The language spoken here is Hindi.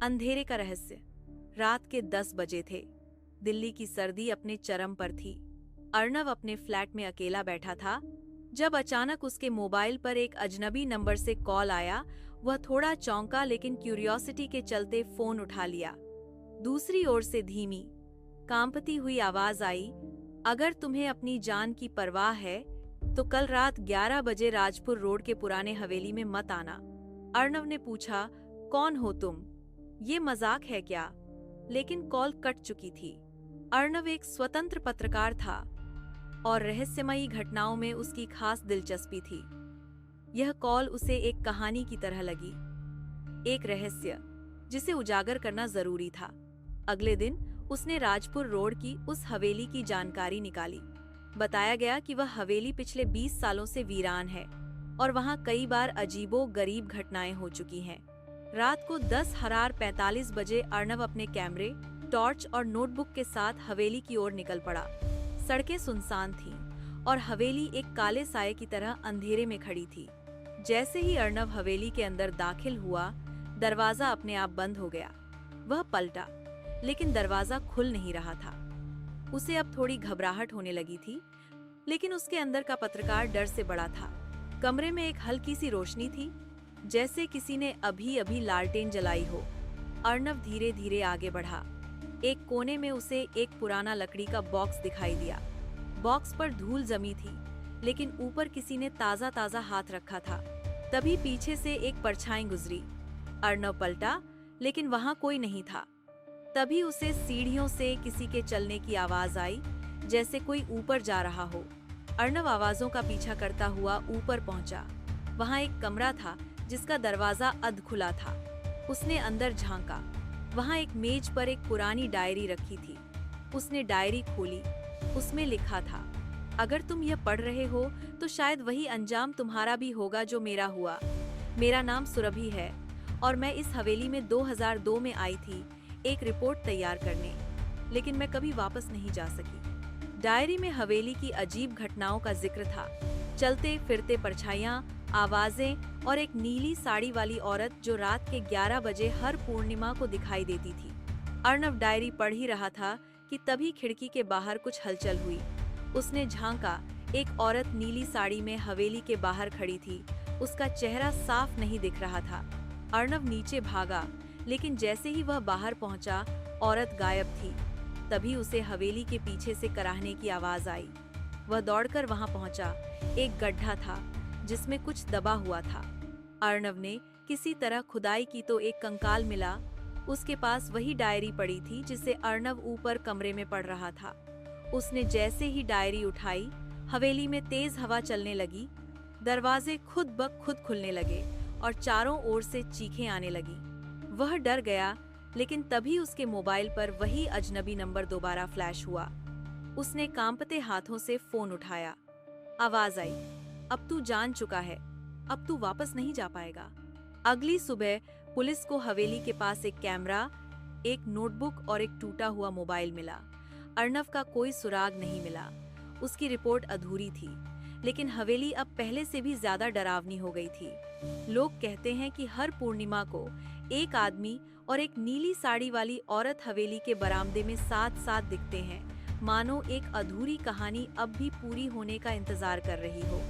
अंधेरे का रहस्य। रात के 10 बजे थे। दिल्ली की सर्दी अपने चरम पर थी। अर्णव अपने फ्लैट में अकेला बैठा था जब अचानक उसके मोबाइल पर एक अजनबी नंबर से कॉल आया। वह थोड़ा चौंका लेकिन क्यूरियोसिटी के चलते फोन उठा लिया। दूसरी ओर से धीमी, कांपती हुई आवाज आई, अगर तुम्हें अपनी जान की परवाह है तो कल रात 11 बजे राजपुर रोड के पुराने हवेली में मत आना। अर्णव ने पूछा, कौन हो तुम? ये मजाक है क्या? लेकिन कॉल कट चुकी थी। अर्णव एक स्वतंत्र पत्रकार था और रहस्यमयी घटनाओं में उसकी खास दिलचस्पी थी। यह कॉल उसे एक कहानी की तरह लगी, एक रहस्य जिसे उजागर करना जरूरी था। अगले दिन उसने राजपुर रोड की उस हवेली की जानकारी निकाली। बताया गया कि वह हवेली पिछले 20 सालों से वीरान है और वहां कई बार अजीबो गरीब घटनाएं हो चुकी हैं। रात को 10:45 बजे अर्णव अपने कैमरे, टॉर्च और नोटबुक के साथ हवेली की ओर निकल पड़ा। सड़कें सुनसान थीं और हवेली एक काले साये की तरह अंधेरे में खड़ी थी। जैसे ही अर्णव हवेली के अंदर दाखिल हुआ, दरवाजा अपने आप बंद हो गया। वह पलटा, लेकिन दरवाजा खुल नहीं रहा था। उसे अब थोड़ी घबराहट होने लगी थी, लेकिन उसके अंदर का पत्रकार डर से बड़ा था। कमरे में एक हल्की सी रोशनी थी, जैसे किसी ने अभी अभी लालटेन जलाई हो। अर्णव धीरे धीरे आगे बढ़ा। एक कोने में उसे एक पुराना लकड़ी का बॉक्स दिखाई दिया। बॉक्स पर धूल जमी थी, लेकिन ऊपर किसी ने ताजा ताजा हाथ रखा था। तभी पीछे से एक परछाई गुजरी। अर्णव पलटा, लेकिन वहां कोई नहीं था। तभी उसे सीढ़ियों से किसी के चलने की आवाज आई, जैसे कोई ऊपर जा रहा हो। अर्णव आवाजों का पीछा करता हुआ ऊपर पहुंचा। वहां एक कमरा था जिसका दरवाजा अध खुला था। उसने अंदर झांका। वहां एक मेज पर एक पुरानी डायरी रखी थी। उसने डायरी खोली। उसमें लिखा था, अगर तुम यह पढ़ रहे हो तो शायद वही अंजाम तुम्हारा भी होगा जो मेरा हुआ। मेरा नाम सुरभि है और मैं इस हवेली में 2002 में आई थी एक रिपोर्ट तैयार करने, लेकिन मैं कभी वापस नहीं जा सकी। डायरी में हवेली की अजीब घटनाओं का जिक्र था। चलते फिरते परछाइयां, आवाजें और एक नीली साड़ी वाली औरत जो रात के 11 बजे हर पूर्णिमा को दिखाई देती थी। अर्णव डायरी पढ़ ही रहा था कि तभी खिड़की के बाहर कुछ हलचल हुई। उसने झांका। एक औरत नीली साड़ी में हवेली के बाहर खड़ी थी। उसका चेहरा साफ नहीं दिख रहा था। अर्णव नीचे भागा, लेकिन जैसे ही वह बाहर पहुंचा, औरत गायब थी। तभी उसे हवेली के पीछे से कराहने की आवाज आई। वह दौड़कर वहां पहुंचा। एक गड्ढा था जिसमें कुछ दबा हुआ था। अर्णव ने किसी तरह खुदाई की तो एक कंकाल मिला। उसके पास वही डायरी पड़ी थी जिसे अर्णव ऊपर कमरे में पढ़ रहा था। उसने जैसे ही डायरी उठाई, हवेली में तेज हवा चलने लगी। दरवाजे खुद ब खुद खुलने लगे और चारों ओर से चीखें आने लगी। वह डर गया, लेकिन तभी उसके मोबाइल पर वही अजनबी नंबर दोबारा फ्लैश हुआ। उसने कांपते हाथों से फोन उठाया। आवाज आई, अब तू जान चुका है, अब तू वापस नहीं जा पाएगा। अगली सुबह पुलिस को हवेली के पास एक कैमरा, एक नोटबुक और एक टूटा हुआ मोबाइल मिला। अर्णव का कोई सुराग नहीं मिला। उसकी रिपोर्ट अधूरी थी, लेकिन हवेली अब पहले से भी ज्यादा डरावनी हो गई थी। लोग कहते हैं कि हर पूर्णिमा को एक आदमी और एक नीली साड़ी वाली औरत हवेली के बरामदे में साथ साथ दिखते हैं, मानो एक अधूरी कहानी अब भी पूरी होने का इंतजार कर रही हो।